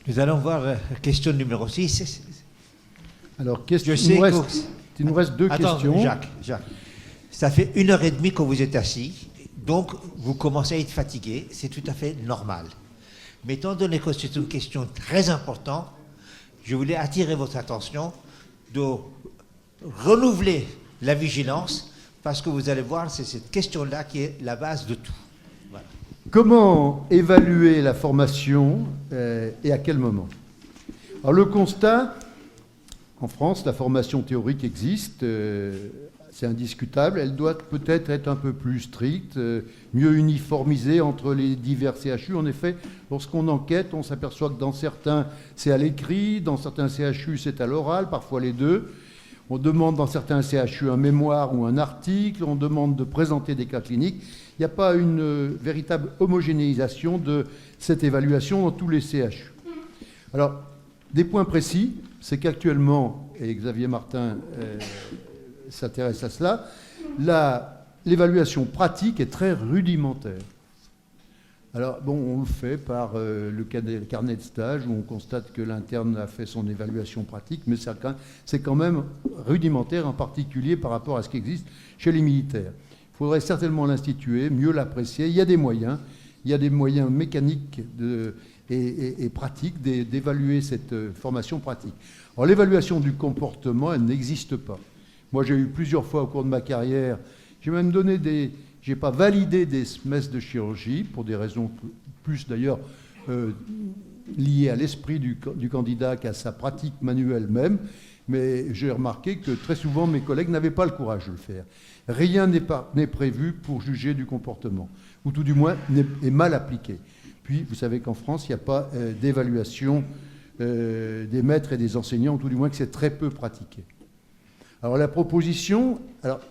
Nous allons voir question numéro 6. Alors, il nous reste deux questions. Jacques, ça fait 1h30 que vous êtes assis, donc vous commencez à être fatigué, c'est tout à fait normal. Mais étant donné que c'est une question très importante, je voulais attirer votre attention de renouveler la vigilance, parce que vous allez voir, c'est cette question-là qui est la base de tout. Voilà. Comment évaluer la formation et à quel moment? Alors le constat, en France, la formation théorique existe, c'est indiscutable, elle doit peut-être être un peu plus stricte, mieux uniformisée entre les divers CHU. En effet, lorsqu'on enquête, on s'aperçoit que dans certains, c'est à l'écrit, dans certains CHU, c'est à l'oral, parfois les deux. On demande dans certains CHU un mémoire ou un article, on demande de présenter des cas cliniques. Il n'y a pas une véritable homogénéisation de cette évaluation dans tous les CHU. Alors, des points précis, c'est qu'actuellement, et Xavier Martin s'intéresse à cela, l'évaluation pratique est très rudimentaire. Alors, bon, on le fait par le carnet de stage où on constate que l'interne a fait son évaluation pratique, mais c'est quand même rudimentaire, en particulier par rapport à ce qui existe chez les militaires. Il faudrait certainement l'instituer, mieux l'apprécier. Il y a des moyens mécaniques et pratiques d'évaluer cette formation pratique. Alors, l'évaluation du comportement, elle n'existe pas. Moi, j'ai eu plusieurs fois au cours de ma carrière, j'ai même j'ai pas validé des semestres de chirurgie, pour des raisons plus d'ailleurs liées à l'esprit du candidat qu'à sa pratique manuelle même, mais j'ai remarqué que très souvent mes collègues n'avaient pas le courage de le faire. Rien n'est prévu pour juger du comportement, ou tout du moins est mal appliqué. Puis, vous savez qu'en France, il n'y a pas d'évaluation des maîtres et des enseignants, ou tout du moins que c'est très peu pratiqué. Alors la proposition,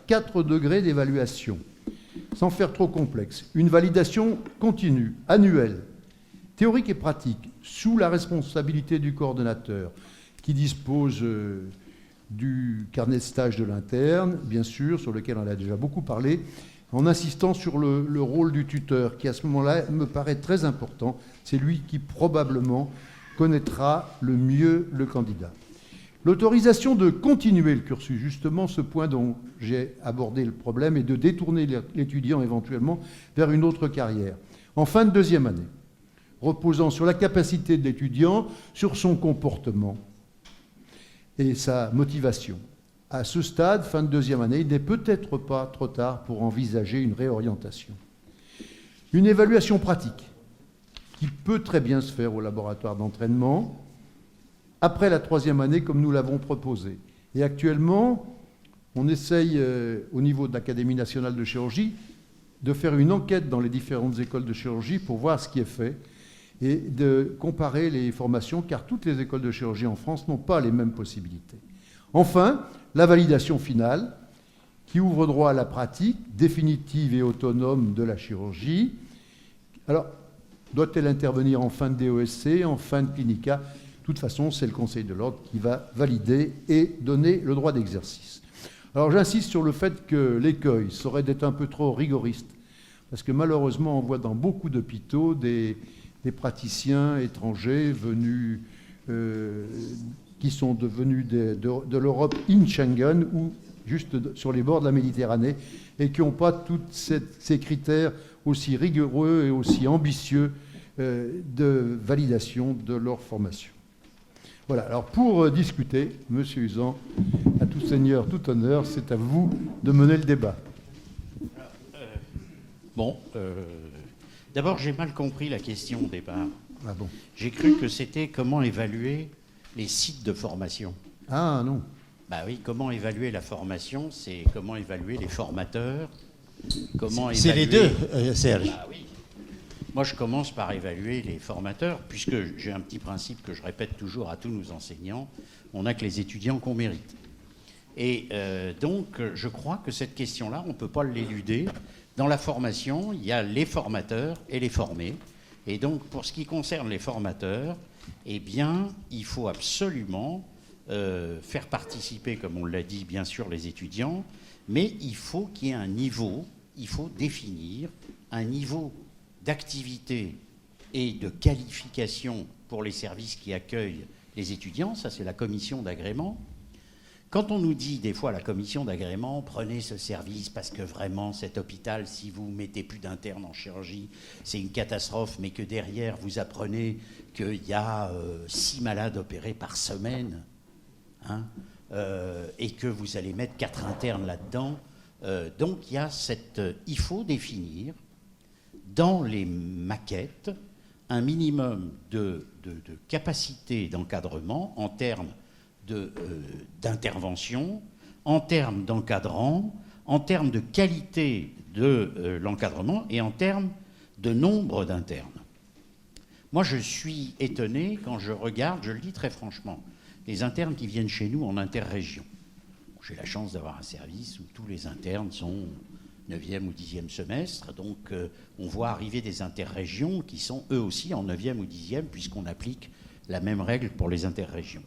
4 degrés d'évaluation, sans faire trop complexe. Une validation continue, annuelle, théorique et pratique, sous la responsabilité du coordonnateur, qui dispose du carnet de stage de l'interne, bien sûr, sur lequel on a déjà beaucoup parlé, en insistant sur le rôle du tuteur, qui à ce moment-là me paraît très important. C'est lui qui probablement connaîtra le mieux le candidat. L'autorisation de continuer le cursus, justement ce point dont j'ai abordé le problème, est de détourner l'étudiant éventuellement vers une autre carrière, en fin de deuxième année, reposant sur la capacité de l'étudiant, sur son comportement et sa motivation. À ce stade, fin de deuxième année, il n'est peut-être pas trop tard pour envisager une réorientation. Une évaluation pratique, qui peut très bien se faire au laboratoire d'entraînement, après la troisième année, comme nous l'avons proposé. Et actuellement, on essaye, au niveau de l'Académie nationale de chirurgie, de faire une enquête dans les différentes écoles de chirurgie pour voir ce qui est fait et de comparer les formations, car toutes les écoles de chirurgie en France n'ont pas les mêmes possibilités. Enfin, la validation finale, qui ouvre droit à la pratique définitive et autonome de la chirurgie. Alors, doit-elle intervenir en fin de DESC, en fin de clinica ? De toute façon, c'est le Conseil de l'Ordre qui va valider et donner le droit d'exercice. Alors j'insiste sur le fait que l'écueil serait d'être un peu trop rigoriste, parce que malheureusement, on voit dans beaucoup d'hôpitaux des praticiens étrangers venus, qui sont devenus de l'Europe in Schengen ou juste sur les bords de la Méditerranée et qui n'ont pas tous ces critères aussi rigoureux et aussi ambitieux de validation de leur formation. Voilà, alors pour discuter, M. Uzan, à tout seigneur, tout honneur, c'est à vous de mener le débat. D'abord, j'ai mal compris la question au départ. Ah bon? J'ai cru que c'était comment évaluer les sites de formation. Ah non. Bah oui, comment évaluer la formation, c'est comment évaluer les formateurs, comment c'est évaluer... les deux, Serge. Bah oui. Moi, je commence par évaluer les formateurs, puisque j'ai un petit principe que je répète toujours à tous nos enseignants, on n'a que les étudiants qu'on mérite. Et donc, je crois que cette question-là, on ne peut pas l'éluder. Dans la formation, il y a les formateurs et les formés. Et donc, pour ce qui concerne les formateurs, eh bien, il faut absolument faire participer, comme on l'a dit, bien sûr, les étudiants, mais il faut qu'il y ait un niveau, il faut définir un niveau d'activité et de qualification pour les services qui accueillent les étudiants, ça c'est la commission d'agrément. Quand on nous dit des fois à la commission d'agrément, prenez ce service parce que vraiment cet hôpital, si vous mettez plus d'internes en chirurgie, c'est une catastrophe, mais que derrière vous apprenez qu'il y a 6 malades opérés par semaine, hein, et que vous allez mettre 4 internes là-dedans. Donc il faut définir dans les maquettes un minimum de capacité d'encadrement en termes d'intervention, en termes d'encadrant, en termes de qualité de l'encadrement et en termes de nombre d'internes. Moi, je suis étonné quand je regarde, je le dis très franchement, les internes qui viennent chez nous en interrégion. J'ai la chance d'avoir un service où tous les internes sont 9e ou 10e semestre, donc on voit arriver des interrégions qui sont eux aussi en 9e ou 10e, puisqu'on applique la même règle pour les interrégions.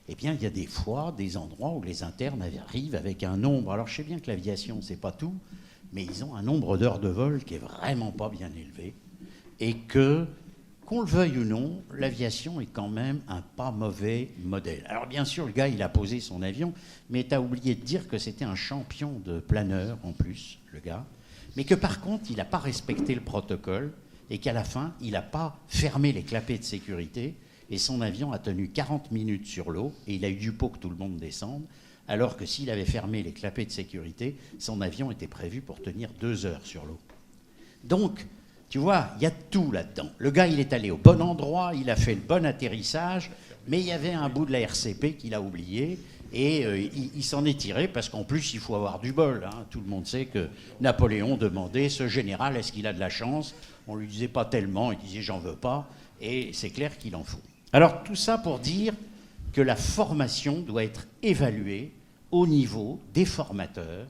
Eh bien, il y a des fois, des endroits où les internes arrivent avec un nombre. Alors, je sais bien que l'aviation, c'est pas tout, mais ils ont un nombre d'heures de vol qui est vraiment pas bien élevé. Et que, qu'on le veuille ou non, l'aviation est quand même un pas mauvais modèle. Alors, bien sûr, le gars, il a posé son avion, mais tu as oublié de dire que c'était un champion de planeur, en plus, le gars. Mais que, par contre, il n'a pas respecté le protocole et qu'à la fin, il n'a pas fermé les clapets de sécurité. Et son avion a tenu 40 minutes sur l'eau, et il a eu du pot que tout le monde descende, alors que s'il avait fermé les clapets de sécurité, son avion était prévu pour tenir 2 heures sur l'eau. Donc, tu vois, il y a tout là-dedans. Le gars, il est allé au bon endroit, il a fait le bon atterrissage, mais il y avait un bout de la RCP qu'il a oublié, et il s'en est tiré, parce qu'en plus, il faut avoir du bol. Hein. Tout le monde sait que Napoléon demandait, ce général, est-ce qu'il a de la chance? On lui disait pas tellement, il disait, j'en veux pas, et c'est clair qu'il en faut. Alors tout ça pour dire que la formation doit être évaluée au niveau des formateurs.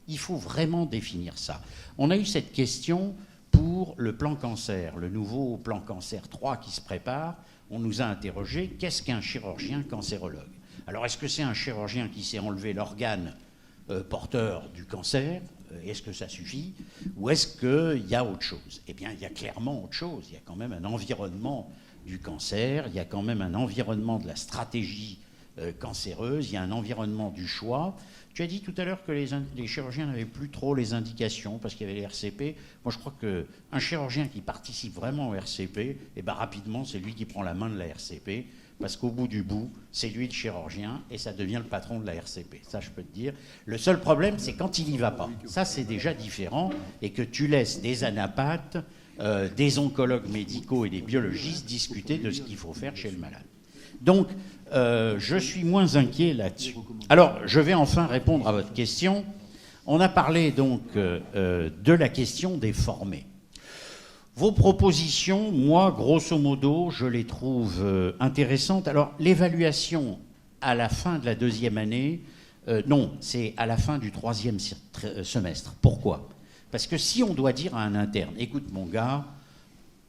Il faut vraiment définir ça. On a eu cette question pour le plan cancer, le nouveau plan cancer 3 qui se prépare. On nous a interrogé, qu'est-ce qu'un chirurgien cancérologue? Alors est-ce que c'est un chirurgien qui s'est enlevé l'organe porteur du cancer? Est-ce que ça suffit? Ou est-ce qu'il y a autre chose? Eh bien, il y a clairement autre chose. Il y a quand même un environnement du cancer, il y a quand même un environnement de la stratégie cancéreuse, il y a un environnement du choix. Tu as dit tout à l'heure que les chirurgiens n'avaient plus trop les indications parce qu'il y avait les RCP. Moi, je crois qu'un chirurgien qui participe vraiment au RCP, eh ben, rapidement, c'est lui qui prend la main de la RCP parce qu'au bout du bout, c'est lui le chirurgien et ça devient le patron de la RCP. Ça, je peux te dire. Le seul problème, c'est quand il n'y va pas. Ça, c'est déjà différent et que tu laisses des anapathes, des oncologues médicaux et des biologistes discuter de ce qu'il faut faire chez le malade. Donc, je suis moins inquiet là-dessus. Alors, je vais enfin répondre à votre question. On a parlé donc de la question des formés. Vos propositions, moi, grosso modo, je les trouve intéressantes. Alors, l'évaluation à la fin de la 2e année, non, c'est à la fin du 3e semestre. Pourquoi ? Parce que si on doit dire à un interne, écoute mon gars,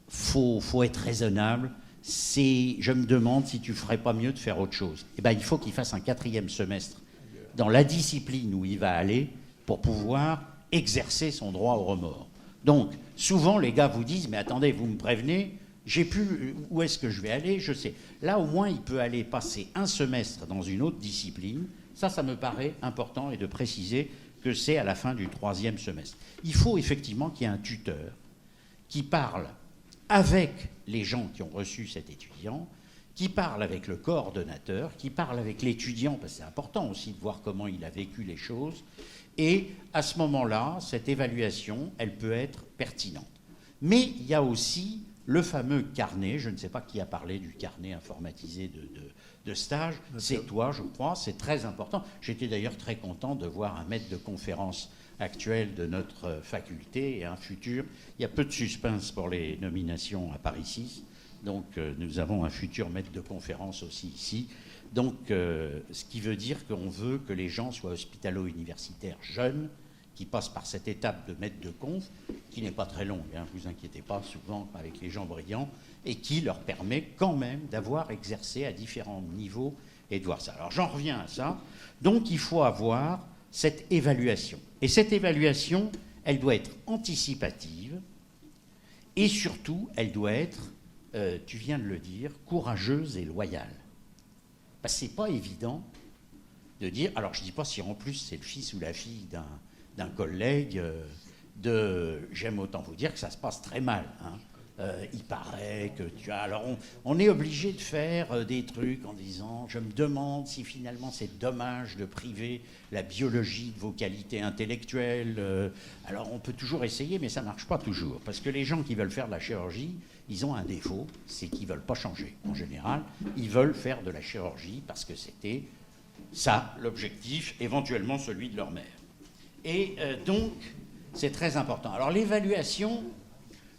faut être raisonnable, je me demande si tu ne ferais pas mieux de faire autre chose. Eh bien, il faut qu'il fasse un 4e semestre dans la discipline où il va aller pour pouvoir exercer son droit au remords. Donc, souvent, les gars vous disent, mais attendez, vous me prévenez, j'ai plus, où est-ce que je vais aller, je sais. Là, au moins, il peut aller passer un semestre dans une autre discipline. Ça me paraît important et de préciser que c'est à la fin du 3e semestre. Il faut effectivement qu'il y ait un tuteur qui parle avec les gens qui ont reçu cet étudiant, qui parle avec le coordonnateur, qui parle avec l'étudiant, parce que c'est important aussi de voir comment il a vécu les choses. Et à ce moment-là, cette évaluation, elle peut être pertinente. Mais il y a aussi le fameux carnet, je ne sais pas qui a parlé du carnet informatisé de stage, c'est toi, je crois, c'est très important. J'étais d'ailleurs très content de voir un maître de conférence actuel de notre faculté et un futur. Il y a peu de suspense pour les nominations à Paris 6, donc nous avons un futur maître de conférence aussi ici. Donc, ce qui veut dire qu'on veut que les gens soient hospitalo-universitaires jeunes, qui passent par cette étape de maître de conf, qui n'est pas très longue, hein, vous inquiétez pas, souvent avec les gens brillants, et qui leur permet quand même d'avoir exercé à différents niveaux et de voir ça. Alors j'en reviens à ça. Donc il faut avoir cette évaluation. Et cette évaluation, elle doit être anticipative et surtout, elle doit être tu viens de le dire, courageuse et loyale. Parce que ce n'est pas évident de dire, alors je ne dis pas si en plus c'est le fils ou la fille d'un collègue, j'aime autant vous dire que ça se passe très mal. Hein. Il paraît que tu as... Alors on est obligé de faire des trucs en disant, je me demande si finalement c'est dommage de priver la biologie de vos qualités intellectuelles. Alors on peut toujours essayer, mais ça ne marche pas toujours. Parce que les gens qui veulent faire de la chirurgie, ils ont un défaut, c'est qu'ils ne veulent pas changer. En général, ils veulent faire de la chirurgie parce que c'était ça, l'objectif, éventuellement celui de leur mère. Et donc, c'est très important. Alors l'évaluation...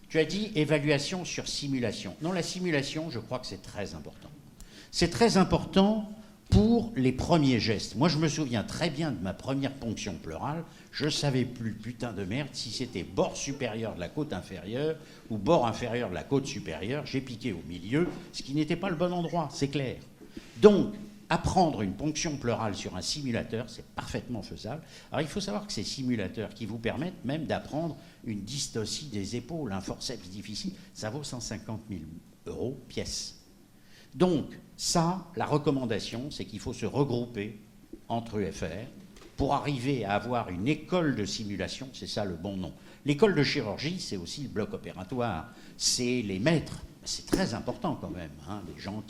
Tu as dit évaluation sur simulation. Non, la simulation, je crois que c'est très important. C'est très important pour les premiers gestes. Moi, je me souviens très bien de ma première ponction pleurale. Je ne savais plus, putain de merde, si c'était bord supérieur de la côte inférieure ou bord inférieur de la côte supérieure. J'ai piqué au milieu, ce qui n'était pas le bon endroit, c'est clair. Donc, apprendre une ponction pleurale sur un simulateur, c'est parfaitement faisable. Alors, il faut savoir que ces simulateurs qui vous permettent même d'apprendre une dystocie des épaules, un forceps difficile, ça vaut 150 000 € pièce. Donc, ça, la recommandation, c'est qu'il faut se regrouper entre UFR pour arriver à avoir une école de simulation, c'est ça le bon nom. L'école de chirurgie, c'est aussi le bloc opératoire, c'est les maîtres. C'est très important quand même, hein, les gens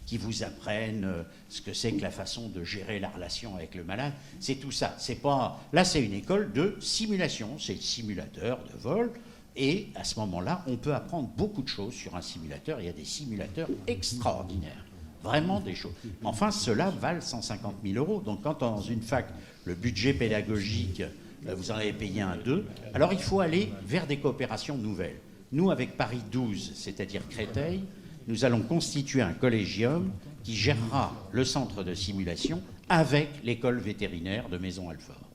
qui vous apprennent ce que c'est que la façon de gérer la relation avec le malade. C'est tout ça. C'est pas... Là, c'est une école de simulation. C'est le simulateur de vol. Et à ce moment-là, on peut apprendre beaucoup de choses sur un simulateur. Il y a des simulateurs extraordinaires. Vraiment des choses. Mais enfin, ceux-là valent 150 000 €. Donc quand dans une fac, le budget pédagogique, vous en avez payé un 2, alors il faut aller vers des coopérations nouvelles. Nous, avec Paris 12, c'est-à-dire Créteil, nous allons constituer un collégium qui gérera le centre de simulation avec l'école vétérinaire de Maisons-Alfort.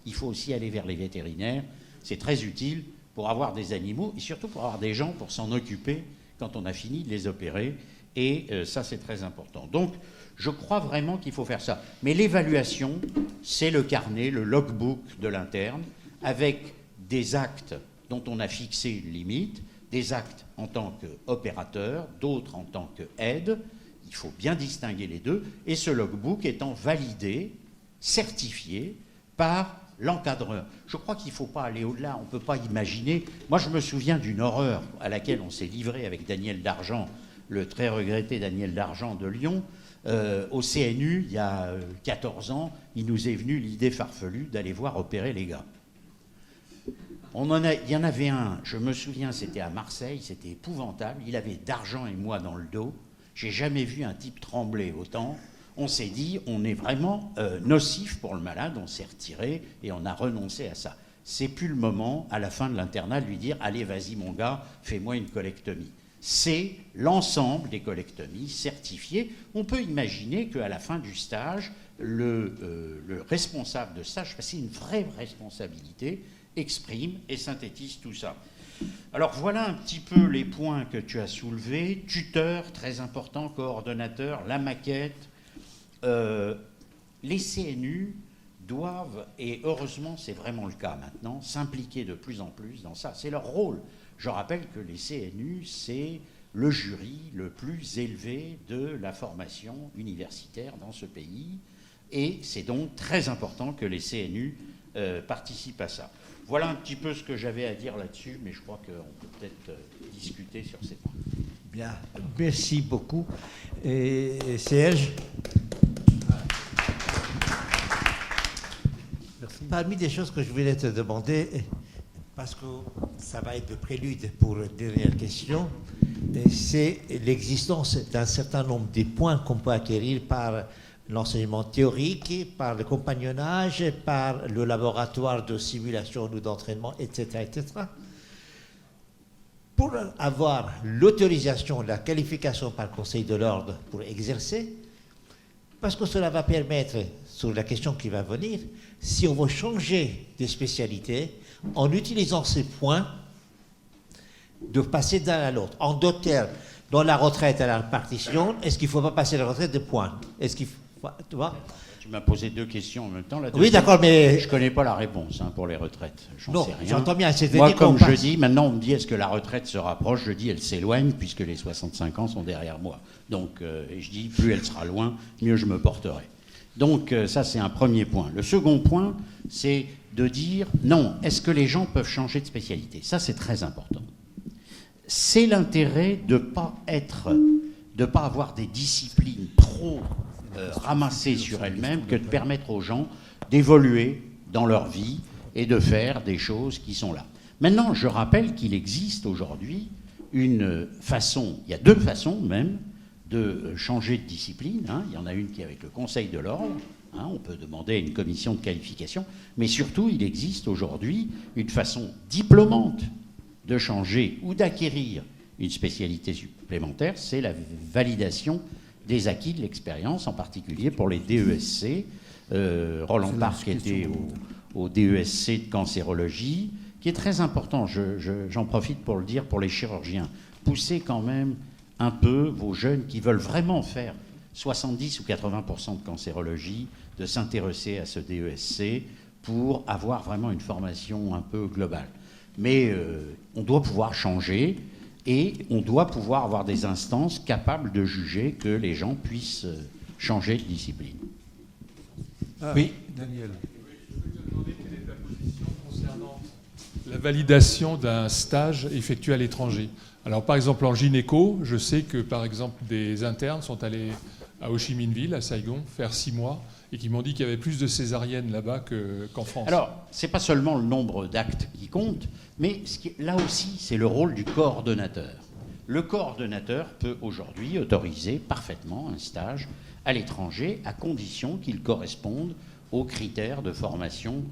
Il faut aussi aller vers les vétérinaires. C'est très utile pour avoir des animaux et surtout pour avoir des gens pour s'en occuper quand on a fini de les opérer. Et ça, c'est très important. Donc, je crois vraiment qu'il faut faire ça. Mais l'évaluation, c'est le carnet, le logbook de l'interne, avec des actes dont on a fixé une limite, des actes en tant qu'opérateur, d'autres en tant qu'aide. Il faut bien distinguer les deux. Et ce logbook étant validé, certifié par l'encadreur. Je crois qu'il ne faut pas aller au-delà. On ne peut pas imaginer... Moi, je me souviens d'une horreur à laquelle on s'est livré avec Daniel Dargent, le très regretté Daniel Dargent de Lyon. Au CNU, il y a 14 ans, il nous est venu l'idée farfelue d'aller voir opérer les gars. Il y en avait un, je me souviens, c'était à Marseille, c'était épouvantable. Il avait Dargent et moi dans le dos. J'ai jamais vu un type trembler autant. On s'est dit, on est vraiment nocif pour le malade. On s'est retiré et on a renoncé à ça. C'est plus le moment, à la fin de l'internat, de lui dire, allez, vas-y mon gars, fais-moi une colectomie. C'est l'ensemble des colectomies certifiées. On peut imaginer qu'à la fin du stage, le responsable de stage, parce que c'est une vraie responsabilité, exprime et synthétise tout ça. Alors voilà un petit peu les points que tu as soulevés. Tuteur, très important, coordonnateur, la maquette. Les CNU doivent, et heureusement c'est vraiment le cas maintenant, s'impliquer de plus en plus dans ça. C'est leur rôle. Je rappelle que les CNU, c'est le jury le plus élevé de la formation universitaire dans ce pays. Et c'est donc très important que les CNU participent à ça. Voilà un petit peu ce que j'avais à dire là-dessus, mais je crois qu'on peut peut-être discuter sur ces points. Bien, merci beaucoup. Et Serge, merci. Parmi les choses que je voulais te demander, parce que ça va être le prélude pour la dernière question, c'est l'existence d'un certain nombre de points qu'on peut acquérir par l'enseignement théorique, par le compagnonnage, par le laboratoire de simulation ou d'entraînement, etc., etc. Pour avoir l'autorisation, la qualification par le Conseil de l'Ordre pour exercer, parce que cela va permettre, sur la question qui va venir, si on veut changer de spécialité, en utilisant ces points, de passer d'un à l'autre. En d'autres termes, dans la retraite à la répartition, est-ce qu'il ne faut pas passer la retraite de points? Est-ce qu'il faut, tu vois? Tu m'as posé 2 questions en même temps. La Oui, deuxième, d'accord, mais... je ne connais pas la réponse pour les retraites. Non, Sais rien. j'entends bien. Moi, comme je dis, maintenant on me dit est-ce que la retraite se rapproche? Je dis elle s'éloigne puisque les 65 ans sont derrière moi. Donc, et je dis plus elle sera loin, mieux je me porterai. Donc ça c'est un premier point. Le second point, c'est de dire non, est-ce que les gens peuvent changer de spécialité? Ça c'est très important. C'est l'intérêt de ne pas avoir des disciplines trop ramassées sur elles-mêmes que de permettre aux gens d'évoluer dans leur vie et de faire des choses qui sont là. Maintenant, je rappelle qu'il existe aujourd'hui une façon, il y a 2 façons même, de changer de discipline. Il y en a une qui est avec le Conseil de l'ordre. On peut demander à une commission de qualification. Mais surtout, il existe aujourd'hui une façon diplômante de changer ou d'acquérir une spécialité supplémentaire. C'est la validation des acquis de l'expérience, en particulier pour les DESC. Roland Parc était au DESC de cancérologie, qui est très important. J'en profite pour le dire pour les chirurgiens. Poussez quand même un peu vos jeunes qui veulent vraiment faire 70 ou 80% de cancérologie, de s'intéresser à ce DESC pour avoir vraiment une formation un peu globale. Mais on doit pouvoir changer et on doit pouvoir avoir des instances capables de juger que les gens puissent changer de discipline. Oui, Daniel. Je voulais te demander quelle est ta position concernant la validation d'un stage effectué à l'étranger. Alors, par exemple, en gynéco, je sais que, par exemple, des internes sont allés à Ho Chi Minh Ville, à Saigon, faire 6 mois, et qui m'ont dit qu'il y avait plus de césariennes là-bas qu'en France. Alors, ce n'est pas seulement le nombre d'actes qui compte, mais là aussi, c'est le rôle du coordonnateur. Le coordonnateur peut aujourd'hui autoriser parfaitement un stage à l'étranger, à condition qu'il corresponde aux critères de formation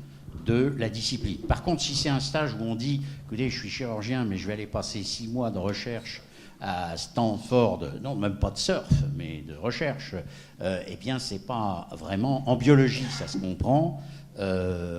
de la discipline. Par contre, si c'est un stage où on dit, écoutez, je suis chirurgien, mais je vais aller passer 6 mois de recherche à Stanford, non, même pas de surf, mais de recherche, eh bien, c'est pas vraiment... En biologie, ça se comprend.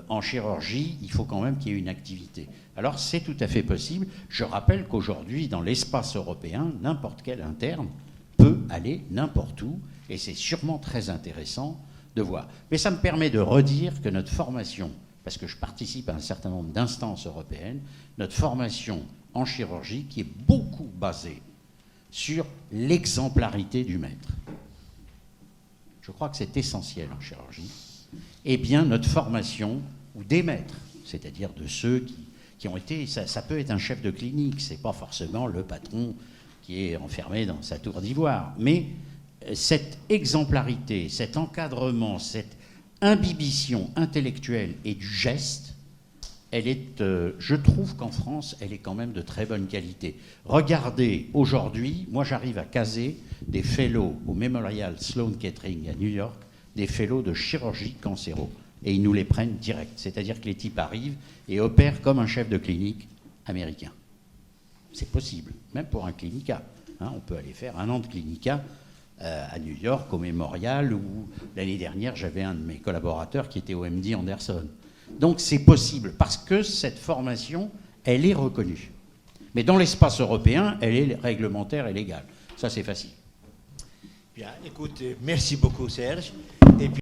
En chirurgie, il faut quand même qu'il y ait une activité. Alors, c'est tout à fait possible. Je rappelle qu'aujourd'hui, dans l'espace européen, n'importe quel interne peut aller n'importe où, et c'est sûrement très intéressant de voir. Mais ça me permet de redire que notre formation, parce que je participe à un certain nombre d'instances européennes, notre formation en chirurgie, qui est beaucoup basée sur l'exemplarité du maître. Je crois que c'est essentiel en chirurgie. Eh bien, notre formation, ou des maîtres, c'est-à-dire de ceux qui ont été... Ça peut être un chef de clinique, c'est pas forcément le patron qui est enfermé dans sa tour d'ivoire. Mais cette exemplarité, cet encadrement, cette imbibition intellectuelle et du geste, elle est, je trouve qu'en France, elle est quand même de très bonne qualité. Regardez, aujourd'hui, moi j'arrive à caser des fellows au Memorial Sloan Kettering à New York, des fellows de chirurgie cancéro. Et ils nous les prennent direct. C'est-à-dire que les types arrivent et opèrent comme un chef de clinique américain. C'est possible, même pour un clinica. On peut aller faire 1 an de clinica à New York, au Memorial, où l'année dernière, j'avais un de mes collaborateurs qui était au MD Anderson. Donc c'est possible, parce que cette formation, elle est reconnue. Mais dans l'espace européen, elle est réglementaire et légale. Ça, c'est facile. Bien, écoute, merci beaucoup Serge.